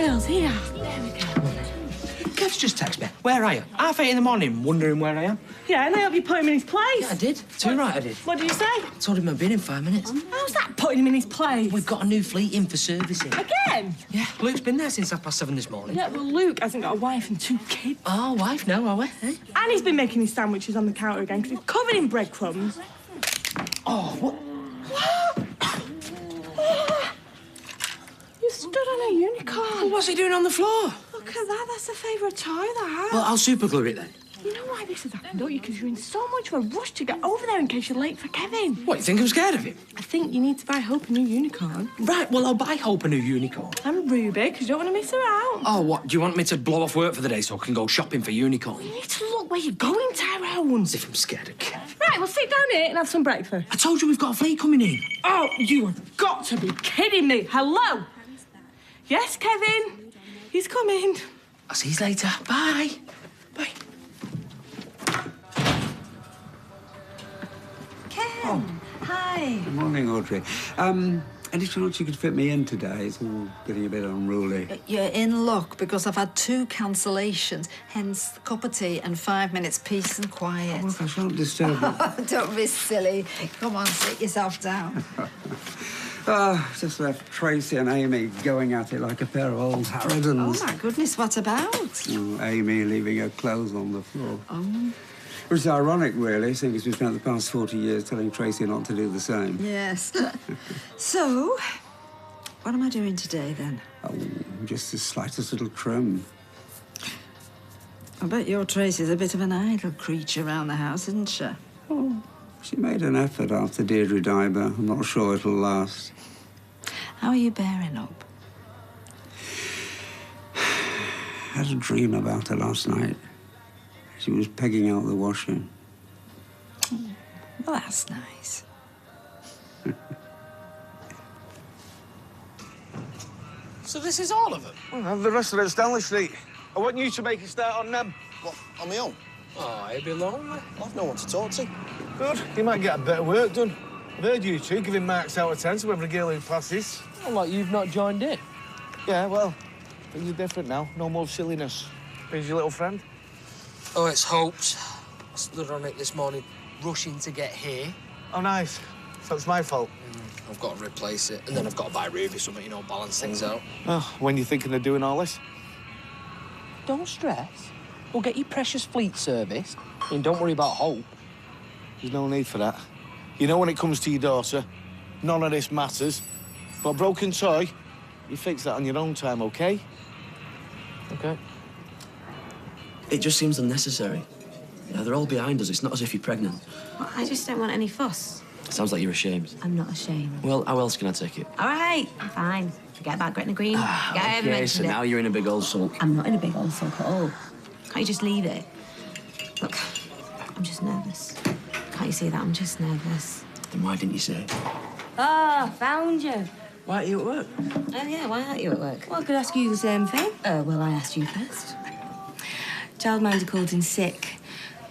girls, here. There we go. Kev's just texted me. Where are you? 8:30 in the morning, wondering where I am. Yeah, and I hope you put him in his place. Yeah, I did. Too right, I did. What did you say? I told him I'd be in 5 minutes. How's that putting him in his place? We've got a new fleet in for servicing. Again? Yeah, Luke's been there since 7:30 this morning. Yeah, well, Luke hasn't got a wife and 2 kids. Oh, wife now, are we? Eh? And he's been making his sandwiches on the counter again because he's covered in breadcrumbs. Oh, what? You stood on a unicorn. What's he doing on the floor? Look at that. That's a favourite toy, that. Well, I'll superglue it then. You know why this has happened, don't you? Because you're in so much of a rush to get over there in case you're late for Kevin. What, you think I'm scared of him? I think you need to buy Hope a new unicorn. Right, well, I'll buy Hope a new unicorn. And Ruby, because you don't want to miss her out. Oh, what, do you want me to blow off work for the day so I can go shopping for unicorns? You need to look where you're going, Tyrone. As if I'm scared of Kev. Right, well, sit down here and have some breakfast. I told you we've got a fleet coming in. Oh, you have got to be kidding me. Hello? Yes, Kevin? He's coming. I'll see you later. Bye. Bye. Ken, hi. Good morning, Audrey. Any chance you could fit me in today? It's all getting a bit unruly. You're in luck because I've had 2 cancellations, hence a cup of tea and 5 minutes peace and quiet. Oh, look, I shan't disturb you. Don't be silly. Come on, sit yourself down. Just left Tracy and Amy going at it like a pair of old harridans. Oh, my goodness, what about? Oh, Amy leaving her clothes on the floor. Oh. Which is ironic, really, seeing as we spent the past 40 years telling Tracy not to do the same. Yes. So, what am I doing today, then? Oh, just the slightest little trim. I bet your Tracy's a bit of an idle creature around the house, isn't she? Oh, she made an effort after Deirdre died, but I'm not sure it'll last. How are you bearing up? I had a dream about her last night. She was pegging out the washing. Well, that's nice. So this is all of them? Well, the rest of it at Stanley Street. I want you to make a start on them. What, on my own? Oh, it'd be lonely. I've no one to talk to. Good. You might get a bit of work done. I've heard you two giving marks out of 10 to every girl who passes. Well, like you've not joined in. Yeah, well, things are different now. No more silliness. Here's your little friend. Oh, it's Hope's. I stood on it this morning, rushing to get here. Oh, nice. So it's my fault. I've got to replace it, and then I've got to buy Ruby something, you know, balance things out. Oh, when you thinking of doing all this? Don't stress. We'll get your precious fleet serviced, and don't worry about Hope. There's no need for that. You know when it comes to your daughter, none of this matters. But a broken toy, you fix that on your own time, OK? OK. It just seems unnecessary. You know, they're all behind us. It's not as if you're pregnant. Well, I just don't want any fuss. Sounds like you're ashamed. I'm not ashamed. Well, how else can I take it? All right, fine. Forget about Gretna Green. Forget I ever Okay, so mentioned now it. you're in a big old sulk. I'm not in a big old sulk at all. Can't you just leave it? Look, I'm just nervous. Can't you see that? I'm just nervous. Then why didn't you say it? Oh, found you. Why are you at work? Oh, yeah, why aren't you at work? Well, I could ask you the same thing. Well, I asked you first. Childminder called in sick.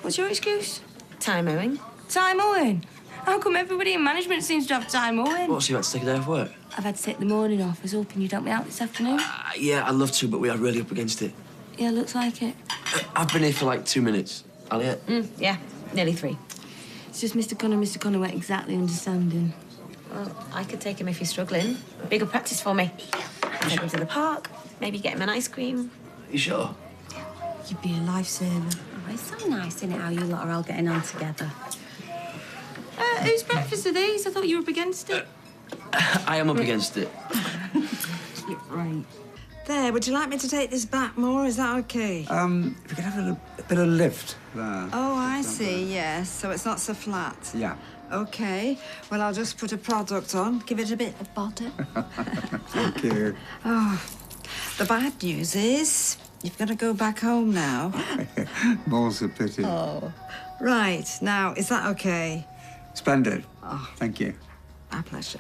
What's your excuse? Time owing. Time owing? How come everybody in management seems to have time owing? What, so you had to take a day off work? I've had to take the morning off. I was hoping you'd help me out this afternoon. Yeah, I'd love to, but we are really up against it. Yeah, looks like it. I've been here for like 2 minutes. Elliot? Yeah, nearly 3. It's just Mr. Connor weren't exactly understanding. Well, I could take him if he's struggling. Bigger practice for me. Take him to the park, maybe get him an ice cream. You sure? You'd be a lifesaver. Oh, it's so nice, isn't it, how you lot are all getting on together? Whose breakfast are these? I thought you were up against it. I am up against it. Right. There, would you like me to take this back more? Is that OK? If we could have a bit of lift there. Oh, I see, yes. So it's not so flat. Yeah. OK. Well, I'll just put a product on, give it a bit of bother. Thank you. Oh, the bad news is you've got to go back home now. More's a pity. Oh. Right. Now, is that OK? Splendid. Oh. Thank you. My pleasure.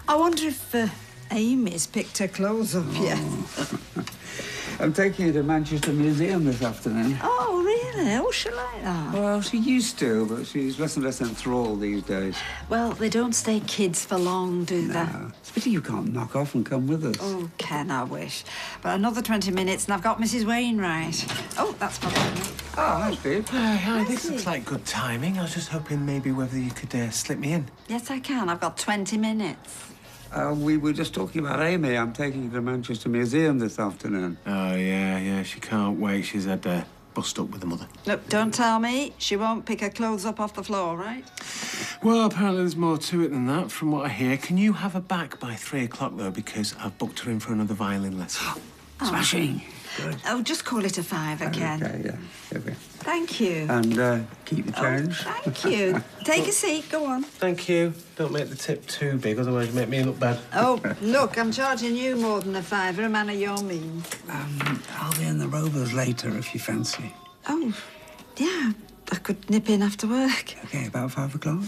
I wonder if Amy's picked her clothes up yet. I'm taking you to Manchester Museum this afternoon. Oh, really? Oh, she like that? Well, she used to, but she's less and less enthralled these days. Well, they don't stay kids for long, do they? No. It's a pity you can't knock off and come with us. Oh, Ken, I wish. But another 20 minutes and I've got Mrs. Wainwright. Oh, that's my partner. Oh, hi, Steve. Hi, this looks like good timing. I was just hoping maybe whether you could slip me in. Yes, I can. I've got 20 minutes. We were just talking about Amy. I'm taking her to Manchester Museum this afternoon. Oh, yeah, she can't wait. She's had bust up with the mother. Look, don't tell me. She won't pick her clothes up off the floor, right? Well, apparently there's more to it than that, from what I hear. Can you have her back by 3 o'clock, though, because I've booked her in for another violin lesson. Smashing. Good. Oh, just call it a fiver, Ken. Okay, yeah. Okay. Thank you. And keep the change. Oh, thank you. Take a seat. Go on. Thank you. Don't make the tip too big, otherwise you make me look bad. Oh, look, I'm charging you more than a fiver, a man of your means. I'll be in the Rovers later if you fancy. Oh, yeah. I could nip in after work. Okay, about 5 o'clock?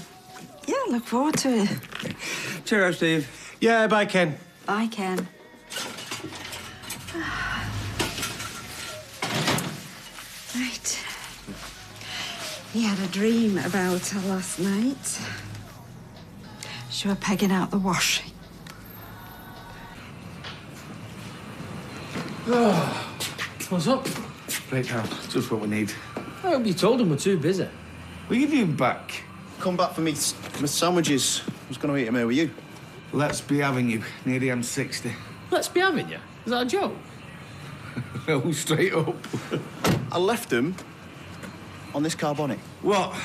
Yeah, look forward to it. Okay. Cheerio, Steve. Yeah, bye, Ken. Bye, Ken. Right. He had a dream about her last night. She were pegging out the washing. What's up? Right now, just what we need. I hope you told him we're too busy. What are you doing back? Come back for me sandwiches. I was going to eat them here with you. Let's be having you near the M60. Let's be having you. Is that a joke? No, straight up. I left them on this car bonnet. What?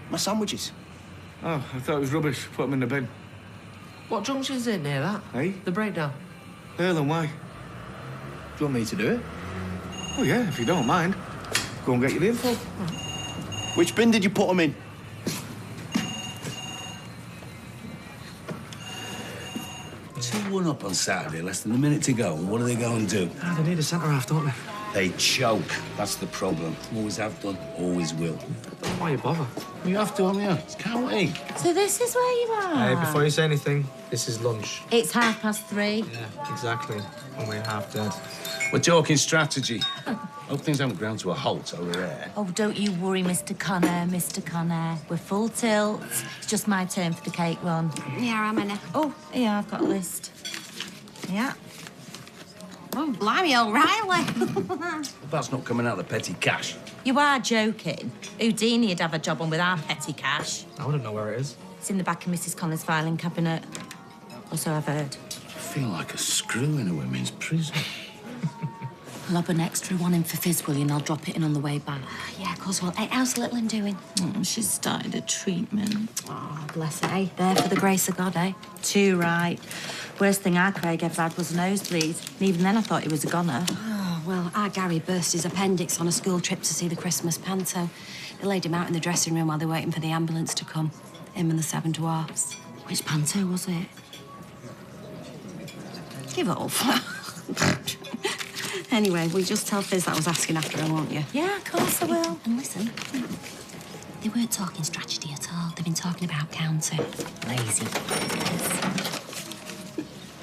My sandwiches. Oh, I thought it was rubbish. Put them in the bin. What junction's it near that? Hey? The breakdown. Erlen, why? Do you want me to do it? Oh, yeah, if you don't mind. Go and get your info. Which bin did you put them in? Two-1 up on Saturday, less than a minute to go. What do they go and do? They need a centre-half, don't they? They choke. That's the problem. Always have done, always will. Why you bother? You have to, haven't you? Can't wait. So this is where you are? Hey, before you say anything, this is lunch. It's 3:30. Yeah, exactly. And we're half dead. We're talking strategy. Hope things haven't ground to a halt over there. Oh, don't you worry, Mr. Connor, Mr. Connor. We're full tilt. It's just my turn for the cake run. Yeah, I'm Anna. Oh, yeah, I've got a list. Yeah. Oh, blimey, O'Reilly. That's not coming out of the petty cash. You are joking. Houdini'd have a job on with our petty cash. I wouldn't know where it is. It's in the back of Mrs. Connor's filing cabinet. Or so I've heard. I feel like a screw in a women's prison. Lob an extra one in for Fizz, will you, and I'll drop it in on the way back. Yeah, of course. Well, hey, how's little one doing? Oh, she's started a treatment. Oh, bless her. Hey, there for the grace of God, eh? Too right. Worst thing our Craig ever had was a nosebleed. And even then I thought he was a goner. Oh, well, our Gary burst his appendix on a school trip to see the Christmas panto. They laid him out in the dressing room while they were waiting for the ambulance to come. Him and the 7 dwarfs. Which panto was it? Give off. Anyway, will you just tell Fizz that I was asking after her, won't you? Yeah, of course I will. And listen, they weren't talking strategy at all. They've been talking about counter. Lazy.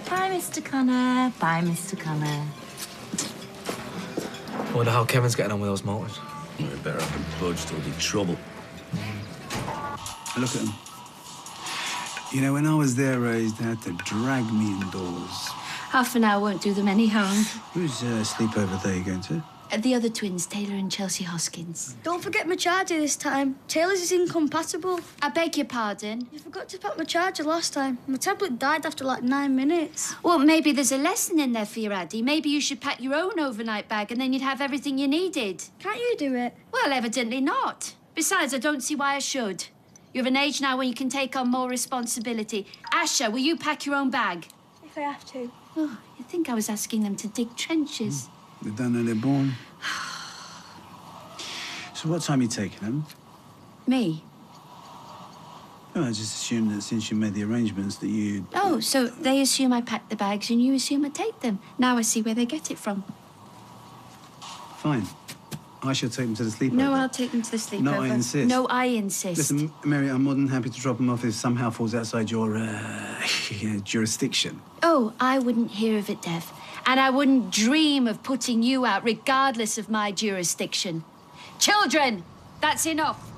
Bye, Mr. Connor. Bye, Mr. Connor. I wonder how Kevin's getting on with those motors. We better have them budged or be trouble. Look at him. You know, when I was their age, they had to drag me indoors. Half an hour won't do them any harm. Whose sleepover day are you going to? The other twins, Taylor and Chelsea Hoskins. Don't forget my charger this time. Taylor's is incompatible. I beg your pardon? You forgot to pack my charger last time. My tablet died after like 9 minutes. Well, maybe there's a lesson in there for you, Addie. Maybe you should pack your own overnight bag and then you'd have everything you needed. Can't you do it? Well, evidently not. Besides, I don't see why I should. You're of an age now when you can take on more responsibility. Asha, will you pack your own bag? If I have to. Oh, you'd think I was asking them to dig trenches. They don't know they're born. So what time are you taking them? Me? Oh, I just assumed that since you made the arrangements that you... Oh, so they assume I pack the bags and you assume I take them. Now I see where they get it from. Fine. I shall take them to the sleepover. No, I'll take them to the sleepover. No, I insist. No, I insist. Listen, Mary, I'm more than happy to drop them off if somehow falls outside your, jurisdiction. Oh, I wouldn't hear of it, Dev. And I wouldn't dream of putting you out regardless of my jurisdiction. Children, that's enough.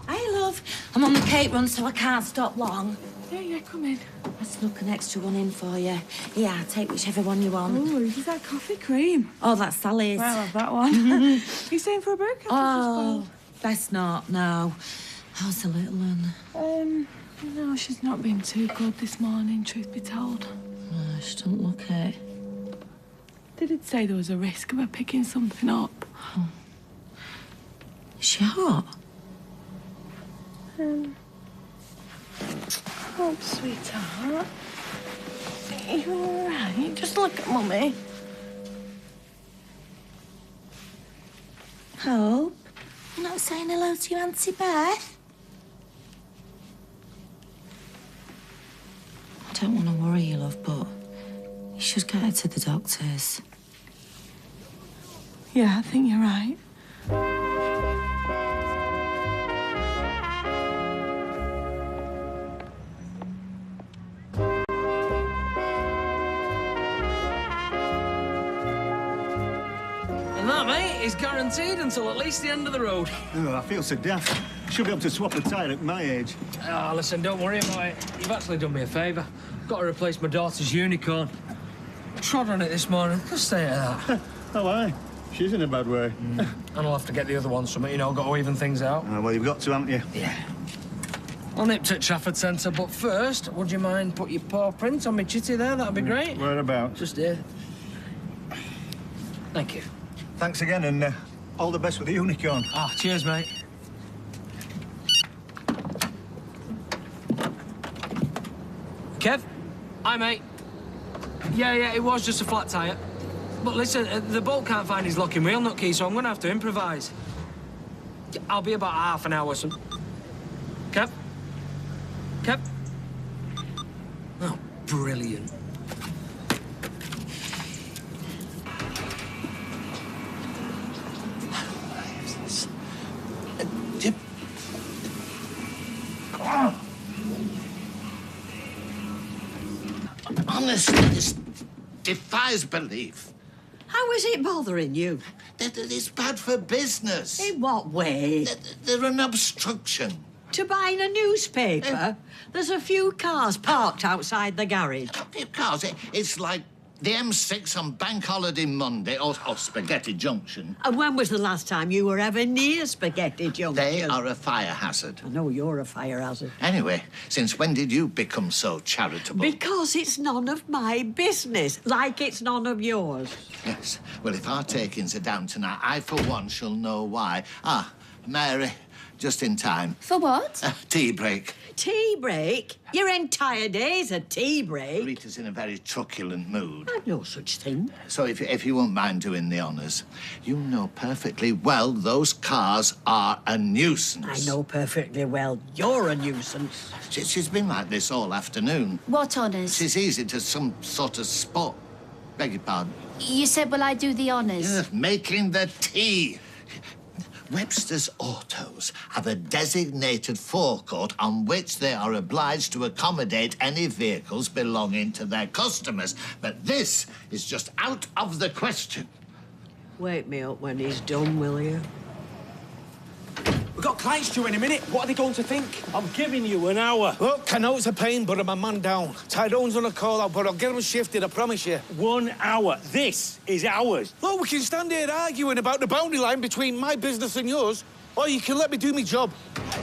Hey, love. I'm on the cake run, so I can't stop long. Yeah, come in. I snuck an extra one in for you. Yeah, take whichever one you want. Oh, is that coffee cream? Oh, that's Sally's. Well, I'll have that one. You staying for a break? Oh, best not, no. How's the little one? No, she's not been too good this morning, truth be told. Oh, she doesn't look it. They did say there was a risk of her picking something up. Oh. Is she hot? Oh, sweetheart. Are you all right? Just look at Mummy. Hope, you're not saying hello to your Auntie Beth? I don't want to worry you, love, but you should get her to the doctors. Yeah, I think you're right. And that, mate, is guaranteed until at least the end of the road. Oh, I feel so daft. Should be able to swap a tyre at my age. Oh, listen, don't worry about it. You've actually done me a favour. Got to replace my daughter's unicorn. Trod on it this morning. Just say that. Oh, aye. She's in a bad way. And I'll have to get the other one something, you know, got to even things out. Well, you've got to, haven't you? Yeah. I'll nip to Trafford Centre, but first, would you mind put your paw print on my chitty there? That'd be great. Whereabouts? Just here. Thank you. Thanks again, and all the best with the unicorn. Ah, cheers, mate. Kev? Hi, mate. Yeah, it was just a flat tyre. But listen, the bolt can't find his locking wheel nut key, so I'm going to have to improvise. I'll be about half an hour. So... Kev? Kev? Oh, brilliant. Honestly, this defies belief. How is it bothering you? It's bad for business. In what way? They're an obstruction. To buying a newspaper? There's a few cars parked outside the garage. Because it's like the M6 on Bank Holiday Monday or Spaghetti Junction. And when was the last time you were ever near Spaghetti Junction? They are a fire hazard. I know you're a fire hazard. Anyway, since when did you become so charitable? Because it's none of my business, like it's none of yours. Yes. Well, if our takings are down tonight, I, for one, shall know why. Ah, Mary, just in time. For what? Tea break. Tea break? Your entire day's a tea break. Rita's in a very truculent mood. I've no such thing. So if you won't mind doing the honours, you know perfectly well those cars are a nuisance. I know perfectly well you're a nuisance. She's been like this all afternoon. What honours? She's easy to some sort of spot. Beg your pardon. You said, will I do the honours? Yeah, making the tea. Webster's Autos have a designated forecourt on which they are obliged to accommodate any vehicles belonging to their customers. But this is just out of the question. Wake me up when he's done, will you? We've got clients due in a minute. What are they going to think? I'm giving you an hour. Look, I know it's a pain, but I'm a man down. Tyrone's on a call-out, but I'll get him shifted, I promise you. 1 hour. This is ours. Look, we can stand here arguing about the boundary line between my business and yours, or you can let me do my job.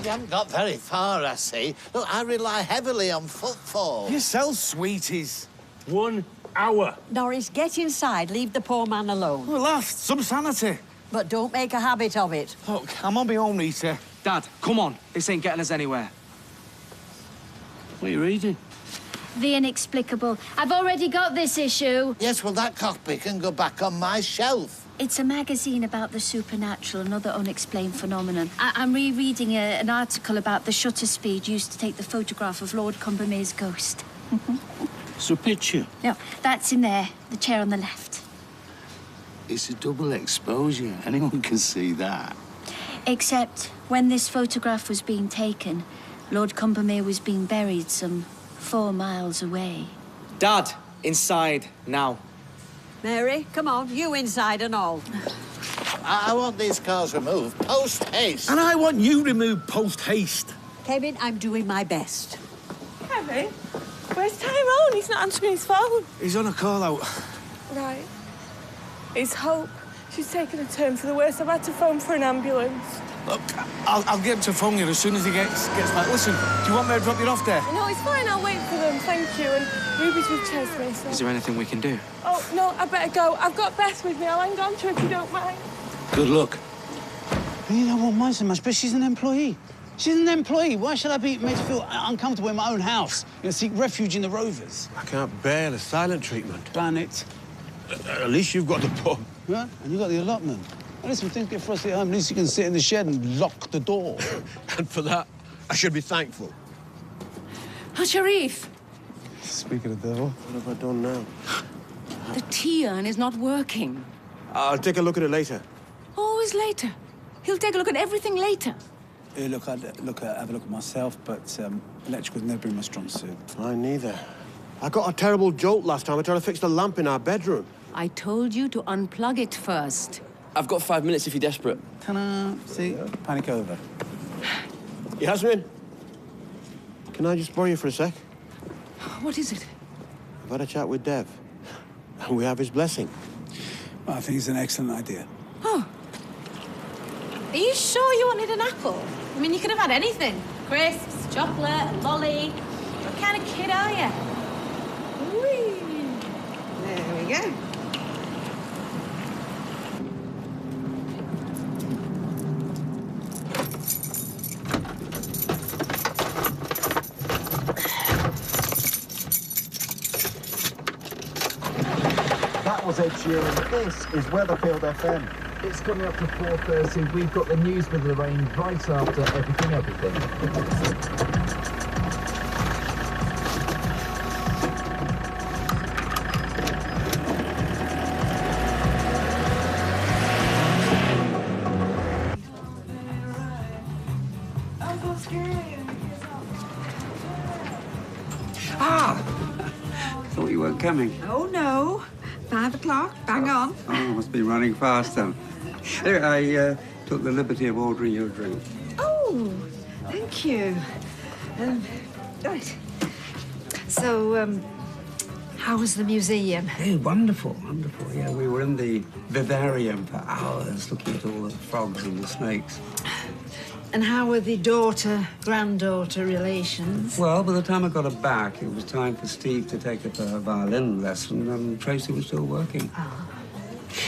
You haven't got very far, I see. Look, I rely heavily on footfall. You sell sweeties. 1 hour. Norris, get inside. Leave the poor man alone. Well, laugh, some sanity. But don't make a habit of it. Look, I'm on my own, Rita. Dad, come on. This ain't getting us anywhere. What are you reading? The Inexplicable. I've already got this issue. Yes, well, that copy can go back on my shelf. It's a magazine about the supernatural and other unexplained phenomenon. I'm rereading an article about the shutter speed used to take the photograph of Lord Combermere's ghost. It's a picture. No, that's in there, the chair on the left. It's a double exposure. Anyone can see that. Except when this photograph was being taken, Lord Combermere was being buried some 4 miles away. Dad, inside, now. Mary, come on. You inside and all. I want these cars removed post-haste. And I want you removed post-haste. Kevin, I'm doing my best. Kevin, where's Tyrone? He's not answering his phone. He's on a call-out. Right. It's Hope. She's taken a turn for the worse. I've had to phone for an ambulance. Look, I'll get him to phone you as soon as he gets back. Listen, do you want me to drop you off there? No, it's fine. I'll wait for them. Thank you. And Ruby's with Chesney, so... Is there anything we can do? Oh, no, I better go. I've got Beth with me. I'll hang on to her if you don't mind. Good luck. You know what, mind so much, but she's an employee. She's an employee. Why should I be made to feel uncomfortable in my own house? Seek refuge in the Rovers. I can't bear the silent treatment. Ban it. At least you've got the pub. Yeah, and you got the allotment. And listen, things get frosty at home. At least you can sit in the shed and lock the door. And for that, I should be thankful. Oh, Sharif, Speaking of the devil. What have I done now? the tea-urn is not working. I'll take a look at it later. Always later. He'll take a look at everything later. Look, I'd have a look at myself, but electrical's never been my strong suit. Mine neither. I got a terrible jolt last time I tried to fix the lamp in our bedroom. I told you to unplug it first. I've got 5 minutes if you're desperate. Ta-da! See? Panic over. Yasmin, can I just borrow you for a sec? What is it? I've had a chat with Dev, and we have his blessing. Well, I think it's an excellent idea. Oh. Are you sure you wanted an apple? I mean, you could have had anything. Crisps, chocolate, a lolly. What kind of kid are you? Whee! There we go. That was Ed Sheeran. This is Weatherfield FM. It's coming up to 4:30. We've got the news with the rain right after everything. Thought you weren't coming. Oh, no. 5 o'clock, bang on. Oh, must be running fast then. Anyway, I took the liberty of ordering you a drink. Oh, thank you. Right. So, how was the museum? Hey, wonderful, wonderful. Yeah, we were in the vivarium for hours looking at all the frogs and the snakes. And how were the daughter-granddaughter relations? Well, by the time I got her back, it was time for Steve to take up her violin lesson, and Tracy was still working. Oh.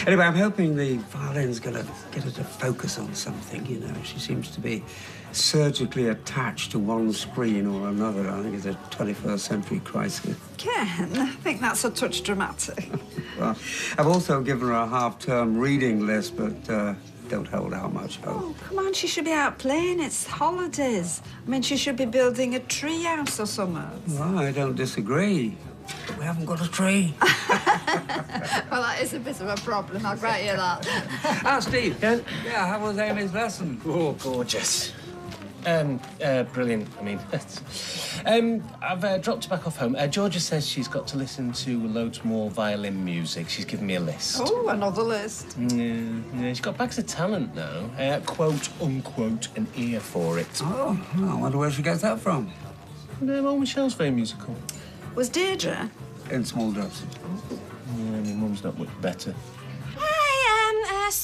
Anyway, I'm hoping the violin's going to get her to focus on something, you know. She seems to be surgically attached to one screen or another. I think it's a 21st century crisis. Ken, I think that's a touch dramatic. Well, I've also given her a half-term reading list, but don't hold out much hope. Oh, come on, she should be out playing. It's holidays. I mean, she should be building a tree house or something. Well, I don't disagree. We haven't got a tree. Well, that is a bit of a problem, I'll grant you that. Steve. Yeah? Yeah, how was Amy's lesson? Oh, gorgeous. Brilliant, I mean. I've dropped her back off home. Georgia says she's got to listen to loads more violin music. She's given me a list. Oh, another list. Yeah, she's got bags of talent now. Quote, unquote, an ear for it. Oh, I wonder where she gets that from. Well, Michelle's very musical. Was Deirdre? In small doses. Yeah, my mum's not much better.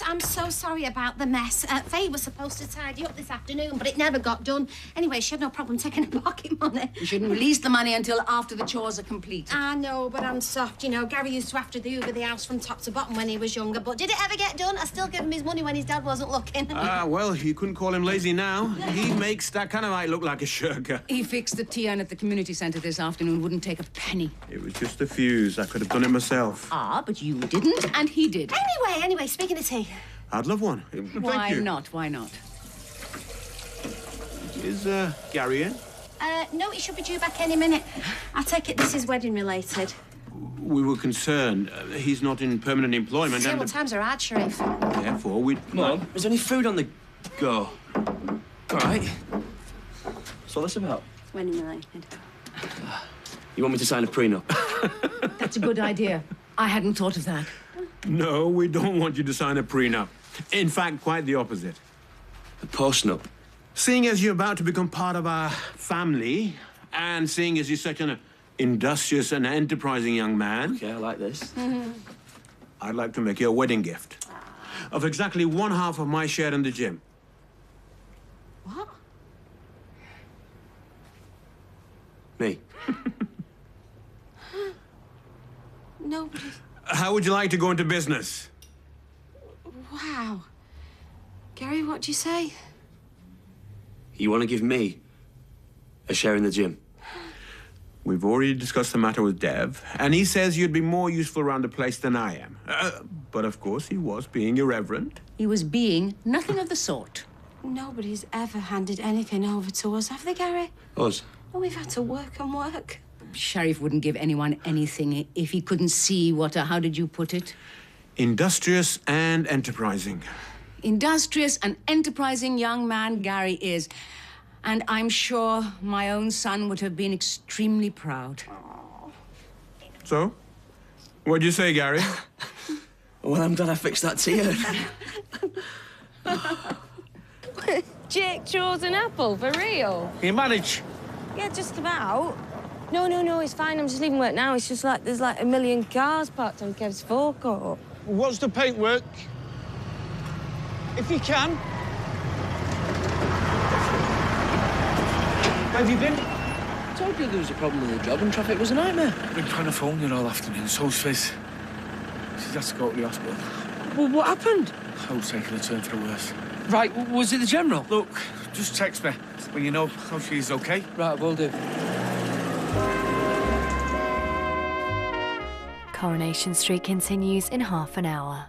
I'm so sorry about the mess. Faye was supposed to tidy up this afternoon, but it never got done. Anyway, she had no problem taking her pocket money. You shouldn't release the money until after the chores are completed. I know, but I'm soft. You know, Gary used to have to do the house from top to bottom when he was younger, but did it ever get done? I still give him his money when his dad wasn't looking. Well, you couldn't call him lazy now. He makes that kind of light look like a shirker. He fixed the tea-urn at the community centre this afternoon. Wouldn't take a penny. It was just a fuse. I could have done it myself. Ah, but you didn't, and he did. Anyway, speaking of tea. I'd love one. Why Thank you. not? Why not? Is Gary in? No, he should be due back any minute. I take it this is wedding related. We were concerned. He's not in permanent employment. Table times are hard, Sharif. Therefore, we... Mum, is there any food on the go? All right. What's all this about? Wedding related. You want me to sign a prenup? That's a good idea. I hadn't thought of that. No, we don't want you to sign a prenup. In fact, quite the opposite. A post-nup? Seeing as you're about to become part of our family, and seeing as you're such an industrious and enterprising young man... Okay, I like this. I'd like to make you a wedding gift of exactly 1/2 of my share in the gym. What? Me. Nobody. How would you like to go into business? Wow. Gary, what do you say? You want to give me a share in the gym? We've already discussed the matter with Dev, and he says you'd be more useful around the place than I am. But of course, he was being irreverent. He was being nothing of the sort. Nobody's ever handed anything over to us, have they, Gary? Us? Well, we've had to work and work. Sheriff wouldn't give anyone anything if he couldn't see what, how did you put it? Industrious and enterprising. Industrious and enterprising young man Gary is. And I'm sure my own son would have been extremely proud. So? What'd you say, Gary? Well, I'm glad I fixed that tea. Jake chose an apple, for real? You manage? Yeah, just about. No, it's fine. I'm just leaving work now. It's just like there's like a million cars parked on Kev's forecourt. What's the paintwork? If you can. Where have you been? I told you there was a problem with the job and traffic was a nightmare. I've been trying to phone you all afternoon. So's Fizz. She's had to go to the hospital. Well, what happened? So's taking a turn for the worse. Right, was it the General? Look, just text me when you know how she's okay. Right, will do. Coronation Street continues in half an hour.